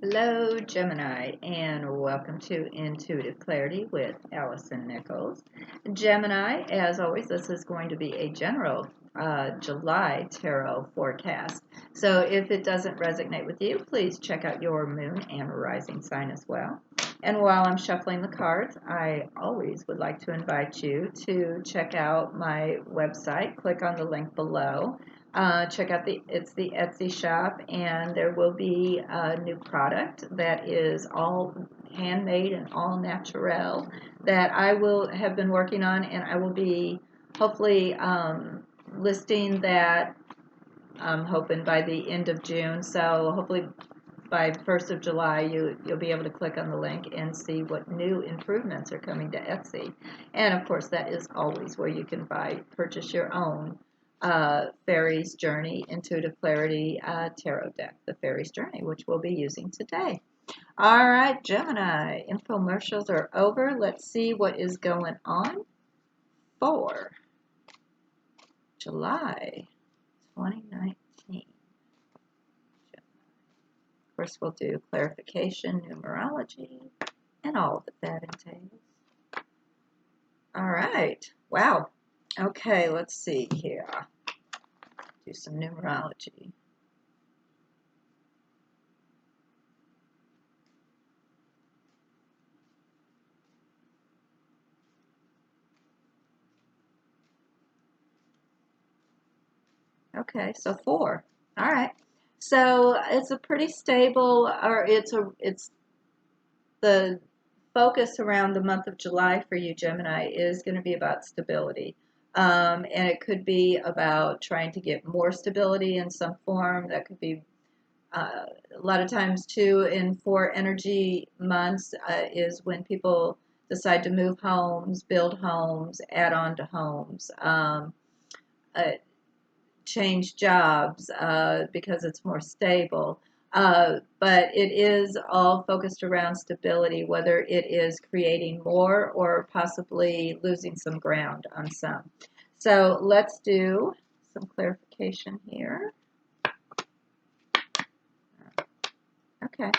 Hello, Gemini, and welcome to Intuitive Clarity with Allison Nichols. Gemini, as always, this is going to be a general July tarot forecast. So if it doesn't resonate with you, please check out your moon and rising sign as well. And while I'm shuffling the cards, I always would like to invite you to check out my website. Click on the link below. Check out it's the Etsy shop, and there will be a new product that is all handmade and all natural that I will have been working on, and I will be hopefully listing that. I'm hoping by the end of June, so hopefully by 1st of July you'll be able to click on the link and see what new improvements are coming to Etsy. And of course, that is always where you can purchase your own Fairies Journey Intuitive Clarity Tarot deck, the Fairies Journey, which we'll be using today. All right, Gemini, infomercials are over. Let's see what is going on for July 2019. Of course, we'll do clarification, numerology, and all that that entails. All right. Wow. Okay, let's see here. Do some numerology. Okay, so 4. All right. So it's a pretty stable, or it's the focus around the month of July for you, Gemini, is going to be about stability. And it could be about trying to get more stability in some form. That could be a lot of times, too, in 4 energy months is when people decide to move homes, build homes, add on to homes. Uh, Change jobs because it's more stable. But it is all focused around stability, whether it is creating more or possibly losing some ground on some. So let's do some clarification here. Okay.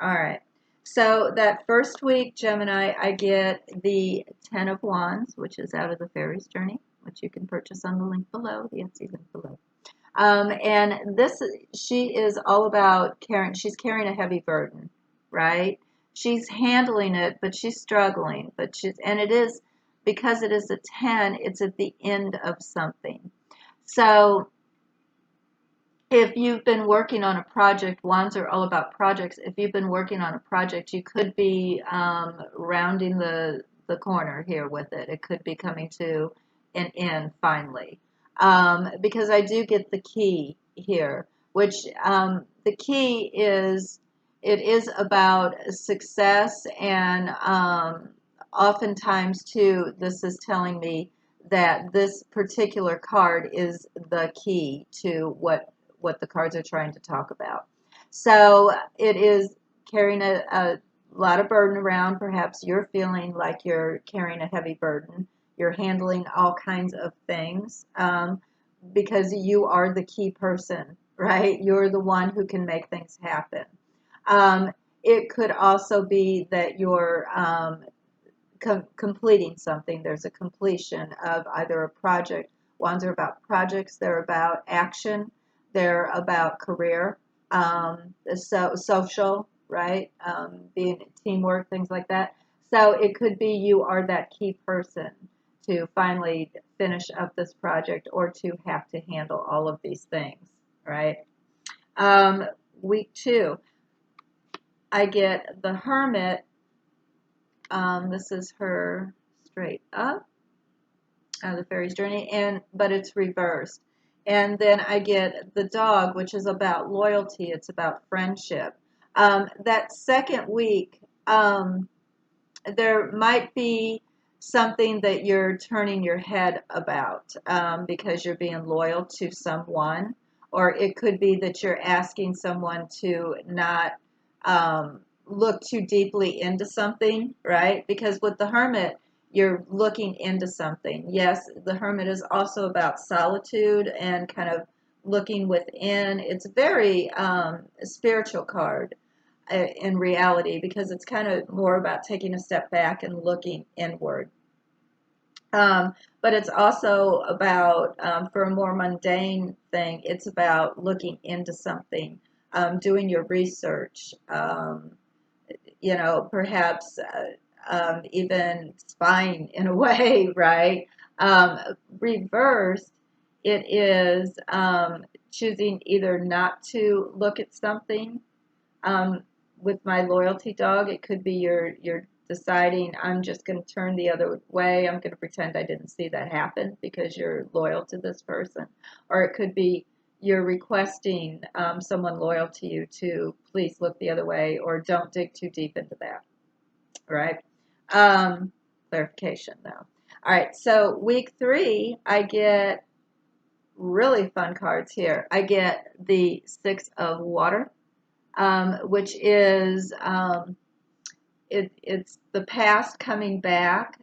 All right. So that first week, Gemini, I get the 10 of Wands, which is out of the Fairies Journey, which you can purchase on the link below, the Etsy link below. And she is all about carrying, she's carrying a heavy burden, right? She's handling it, but she's struggling. And it is, because it is a 10, it's at the end of something. So if you've been working on a project, wands are all about projects. If you've been working on a project, you could be rounding the corner here with it. It could be coming to an end finally. Because I do get the key here, which the key is, it is about success, and oftentimes too, this is telling me that this particular card is the key to what the cards are trying to talk about. So it is carrying a lot of burden around. Perhaps you're feeling like you're carrying a heavy burden. You're handling all kinds of things because you are the key person, right? You're the one who can make things happen. It could also be that you're completing something. There's a completion of either a project. Ones are about projects. They're about action. They're about career, social, right? Being teamwork, things like that. So it could be you are that key person to finally finish up this project, or to have to handle all of these things, right? Um, Week 2, I get the Hermit. This is her straight up, the Fairies Journey, but it's reversed. And then I get the Dog, which is about loyalty. It's about friendship. That second week, there might be something that you're turning your head about because you're being loyal to someone, or it could be that you're asking someone to not look too deeply into something, right? Because with the Hermit, you're looking into something. Yes, the Hermit is also about solitude and kind of looking within. It's a very spiritual card. in reality, because it's kind of more about taking a step back and looking inward. But it's also about, for a more mundane thing, it's about looking into something, doing your research, perhaps even spying in a way, right? Reversed, it is choosing either not to look at something. Um, with my loyalty dog, it could be you're deciding, I'm just going to turn the other way. I'm going to pretend I didn't see that happen because you're loyal to this person. Or it could be you're requesting someone loyal to you to please look the other way or don't dig too deep into that, right? Um, Clarification though. All right, so week 3, I get really fun cards here. I get the 6 of water, which is it's the past coming back.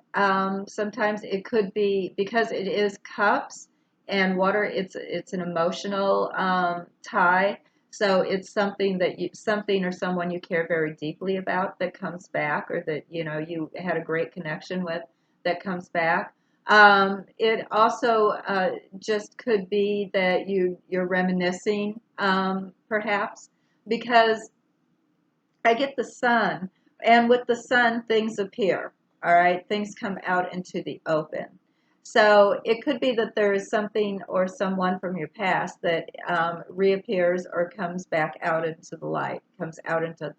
Sometimes it could be because it is cups and water. It's an emotional tie. So it's something that something or someone you care very deeply about that comes back, or that you had a great connection with that comes back. It also just could be that you're reminiscing, perhaps, because I get the sun, and with the sun, things appear. All right, things come out into the open. So it could be that there is something or someone from your past that reappears or comes back out into the light, comes out into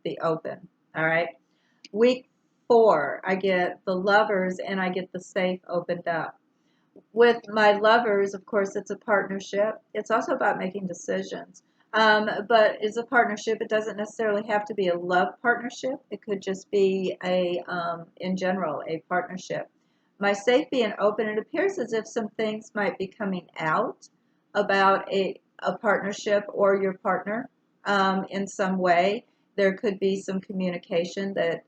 the open. All right. Week 4, I get the lovers and I get the safe opened up. With my lovers, of course, it's a partnership. It's also about making decisions. But it's a partnership. It doesn't necessarily have to be a love partnership. It could just be in general, a partnership. My safe being open, it appears as if some things might be coming out about a partnership or your partner in some way. There could be some communication that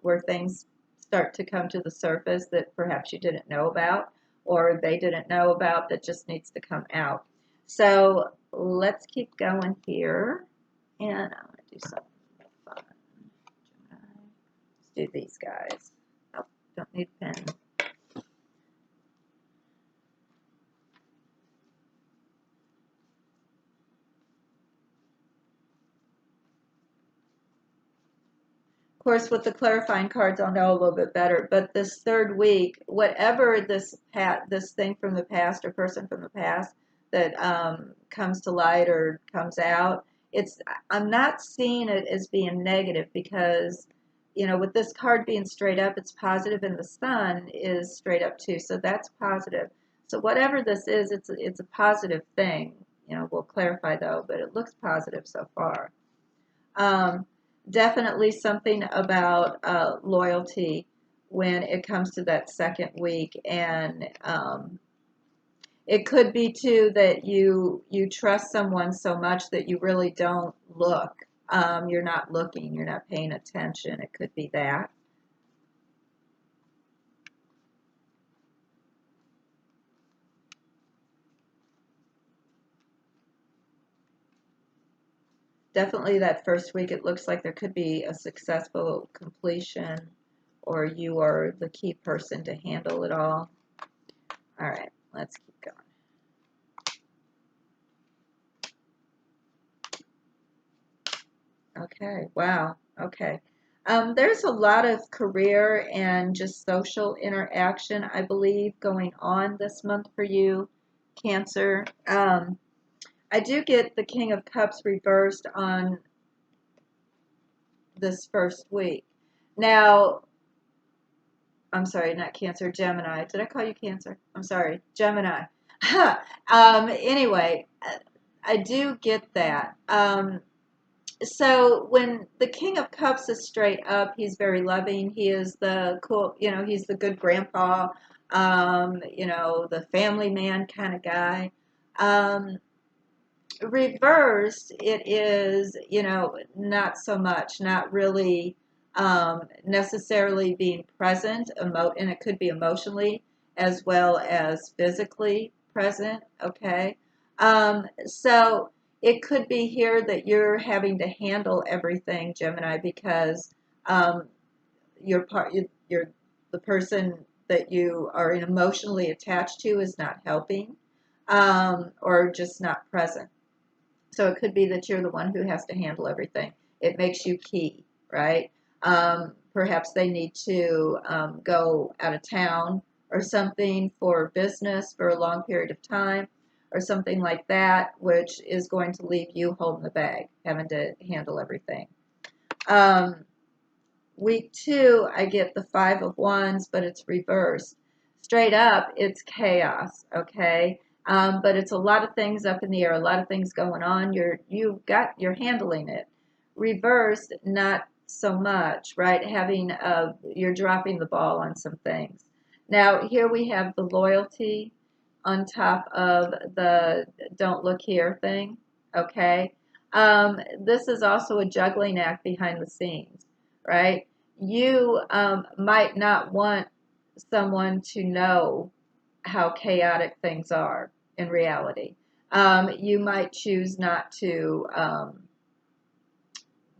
where things start to come to the surface that perhaps you didn't know about or they didn't know about, that just needs to come out. So let's keep going here. And I'm going to do something fun. Let's do these guys. Oh, don't need a pen. Of course, with the clarifying cards, I'll know a little bit better. But this third week, whatever this thing from the past or person from the past that comes to light or comes out, I'm not seeing it as being negative, because with this card being straight up, it's positive, and the sun is straight up too, so that's positive. So whatever this is, it's a positive thing. We'll clarify though, but it looks positive so far. Um, Definitely something about loyalty when it comes to that second week, and it could be too that you trust someone so much that you really don't look. You're not looking. You're not paying attention. It could be that. Definitely that first week, it looks like there could be a successful completion, or you are the key person to handle it all. All right, let's keep going. Okay, wow. Okay. There's a lot of career and just social interaction, I believe, going on this month for you, Cancer. I do get the King of Cups reversed on this first week. Now, I'm sorry, not Cancer, Gemini. Did I call you Cancer? I'm sorry, Gemini. Anyway, I do get that. So when the King of Cups is straight up, he's very loving. He is the cool, he's the good grandpa, the family man kind of guy. Um, Reversed, it is, not so much, not really necessarily being present, and it could be emotionally as well as physically present, okay? So it could be here that you're having to handle everything, Gemini, because um, your part, your the person that you are emotionally attached to is not helping, or just not present. So it could be that you're the one who has to handle everything. It makes you key, right? Perhaps they need to go out of town or something for business for a long period of time or something like that, which is going to leave you holding the bag, having to handle everything. Um, Week 2, I get the Five of Wands, but it's reversed. Straight up, it's chaos, okay? But it's a lot of things up in the air, a lot of things going on. You're handling it. Reversed, not so much, right? You're dropping the ball on some things. Now, here we have the loyalty on top of the don't look here thing, okay? This is also a juggling act behind the scenes, right? You might not want someone to know how chaotic things are in reality. You might choose not to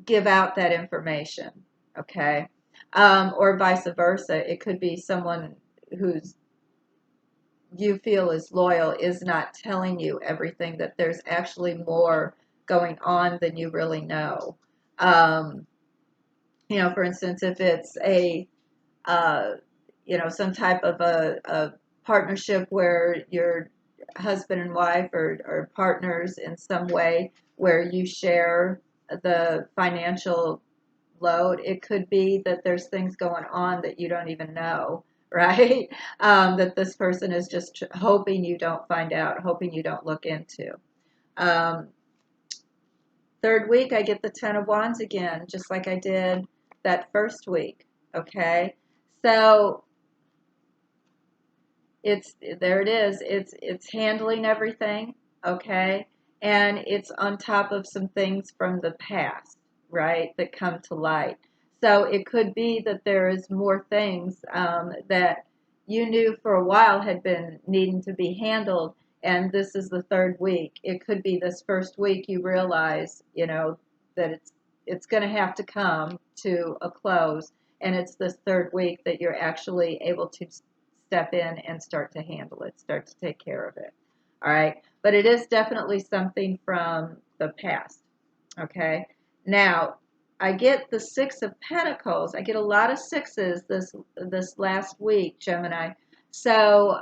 give out that information, okay? Or vice versa. It could be someone who's you feel is loyal is not telling you everything, that there's actually more going on than you really know. Um, for instance, if it's uh, some type of a partnership where you're husband and wife or partners in some way where you share the financial load. It could be that there's things going on that you don't even know, right? That this person is just hoping you don't find out, hoping you don't look into. Um, Third week, I get the Ten of Wands again, just like I did that first week. Okay, so there it is. It's handling everything, okay, and it's on top of some things from the past, right, that come to light. So it could be that there is more things that you knew for a while had been needing to be handled, and this is the third week. It could be this first week you realize, that it's going to have to come to a close, and it's this third week that you're actually able to step in and start to handle it, start to take care of it. All right. But it is definitely something from the past. Okay. Now, I get the Six of Pentacles. I get a lot of sixes this last week, Gemini. So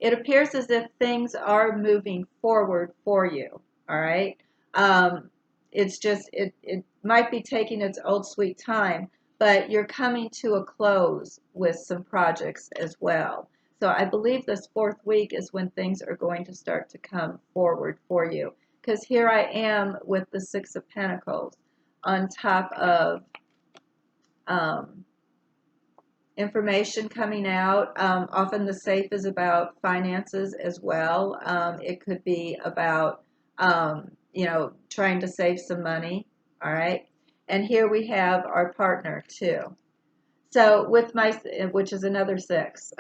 it appears as if things are moving forward for you. All right. Um, it's just it might be taking its old sweet time, but you're coming to a close with some projects as well. So I believe this fourth week is when things are going to start to come forward for you. Because here I am with the Six of Pentacles on top of um, information coming out. Often the safe is about finances as well. It could be about, trying to save some money. All right. And here we have our partner too. So which is another six.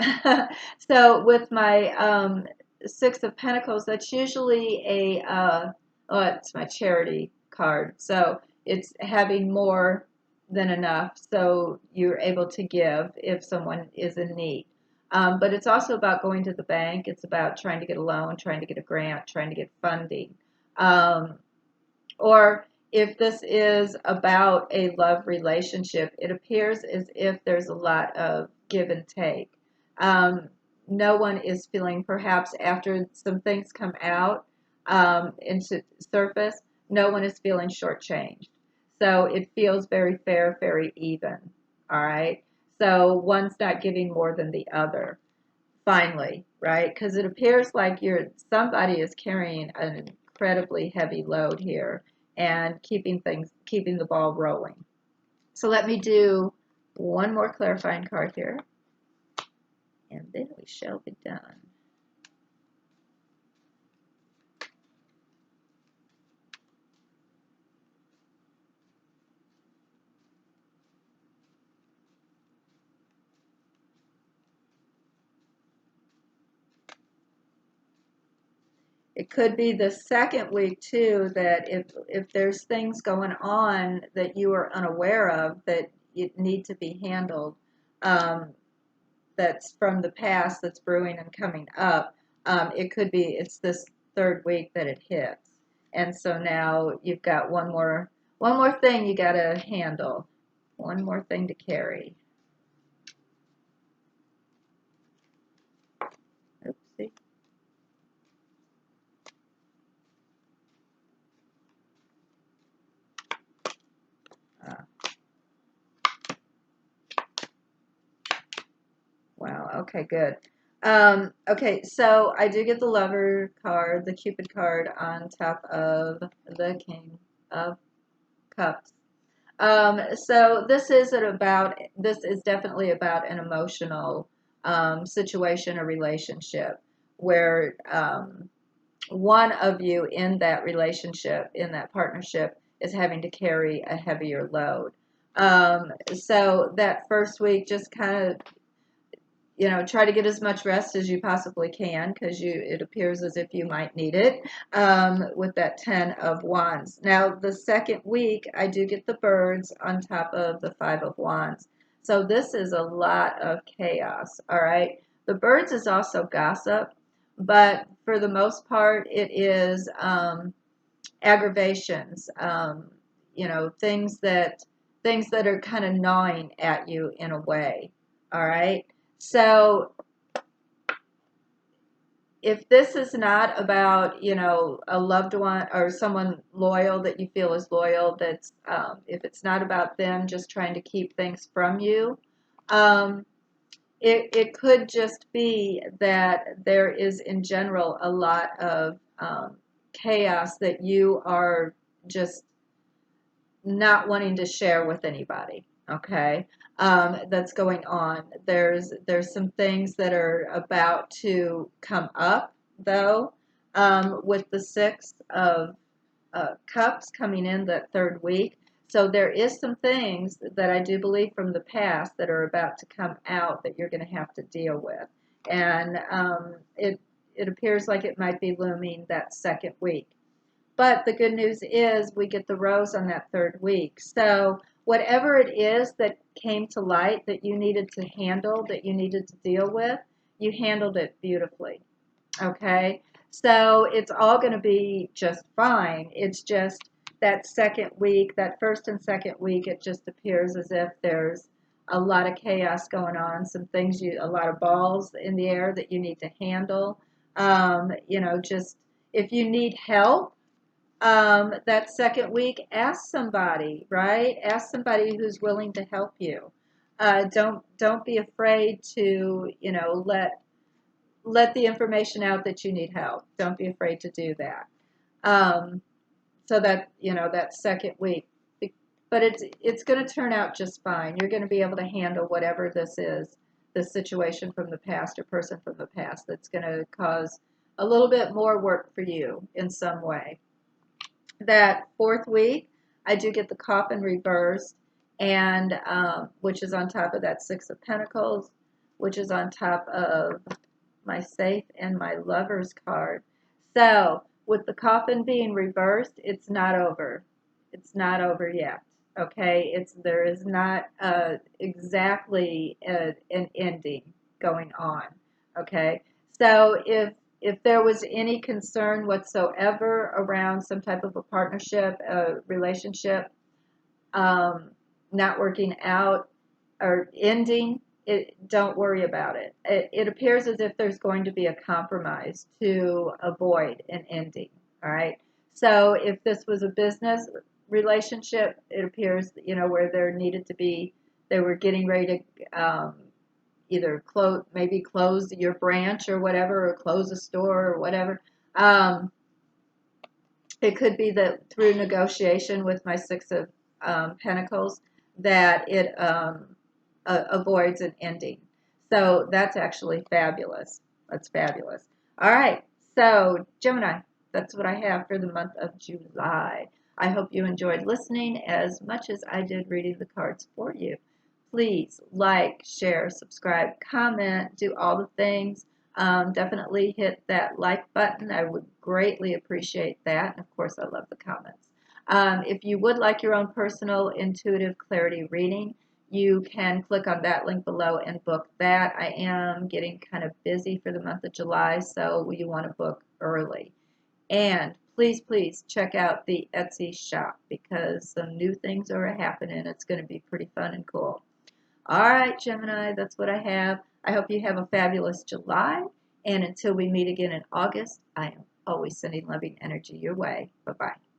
So with my Six of Pentacles, that's usually it's my charity card. So it's having more than enough, so you're able to give if someone is in need. But it's also about going to the bank. It's about trying to get a loan, trying to get a grant, trying to get funding. Um, or if this is about a love relationship, it appears as if there's a lot of give and take. Um, no one is feeling, perhaps after some things come out into surface, no one is feeling shortchanged. So it feels very fair, very even. All right. So one's not giving more than the other. Finally, right? Because it appears like somebody is carrying an incredibly heavy load here and keeping the ball rolling. So let me do one more clarifying card here, and then we shall be done. It could be the second week too, that if there's things going on that you are unaware of that you need to be handled, um, that's from the past that's brewing and coming up, it could be it's this third week that it hits, and so now you've got one more thing you got to handle, one more thing to carry. Oopsie. Uh, wow. Okay. Good. Okay. So I do get the Lover card, the Cupid card on top of the King of Cups. So this is definitely about an emotional situation or relationship where one of you in that relationship, in that partnership, is having to carry a heavier load. So that first week, just kind of try to get as much rest as you possibly can because it appears as if you might need it with that 10 of Wands. Now, the second week, I do get the birds on top of the 5 of Wands. So this is a lot of chaos, all right? The birds is also gossip, but for the most part, it is aggravations, things that are kind of gnawing at you in a way, all right? So if this is not about, a loved one or someone loyal that you feel is loyal, if it's not about them just trying to keep things from you, um, it could just be that there is in general a lot of chaos that you are just not wanting to share with anybody. Okay, that's going on. There's some things that are about to come up though, with the 6 of Cups coming in that third week. So there is some things that I do believe from the past that are about to come out that you're going to have to deal with, and it appears like it might be looming that second week. But the good news is we get the rose on that third week. So whatever it is that came to light that you needed to handle, that you needed to deal with, you handled it beautifully. Okay? So it's all going to be just fine. It's just that second week, that first and second week, it just appears as if there's a lot of chaos going on, a lot of balls in the air that you need to handle. Just if you need help, that second week, ask somebody, right? Ask somebody who's willing to help you. Don't be afraid to, let the information out that you need help. Don't be afraid to do that. Um, so that that second week, but it's going to turn out just fine. You're going to be able to handle whatever this is, this situation from the past or person from the past that's going to cause a little bit more work for you in some way. That fourth week, I do get the coffin reversed, and which is on top of that 6 of Pentacles, which is on top of my safe and my Lover's card. So with the coffin being reversed, it's not over. It's not over yet. Okay, there is not exactly an ending going on. Okay, so if there was any concern whatsoever around some type of a partnership, a relationship, um, not working out or ending, don't worry about it. It appears as if there's going to be a compromise to avoid an ending. All right. So if this was a business relationship, it appears, where they were getting ready to either close your branch or whatever, or close a store or whatever. Um, it could be that through negotiation with my 6 of Pentacles that it avoids an ending. So that's actually fabulous. That's fabulous. All right. So Gemini, that's what I have for the month of July. I hope you enjoyed listening as much as I did reading the cards for you. Please like, share, subscribe, comment, do all the things. Definitely hit that like button. I would greatly appreciate that. And of course, I love the comments. If you would like your own personal intuitive clarity reading, you can click on that link below and book that. I am getting kind of busy for the month of July, so you want to book early. And please, please check out the Etsy shop because some new things are happening. It's going to be pretty fun and cool. All right, Gemini, that's what I have. I hope you have a fabulous July. And until we meet again in August, I am always sending loving energy your way. Bye bye.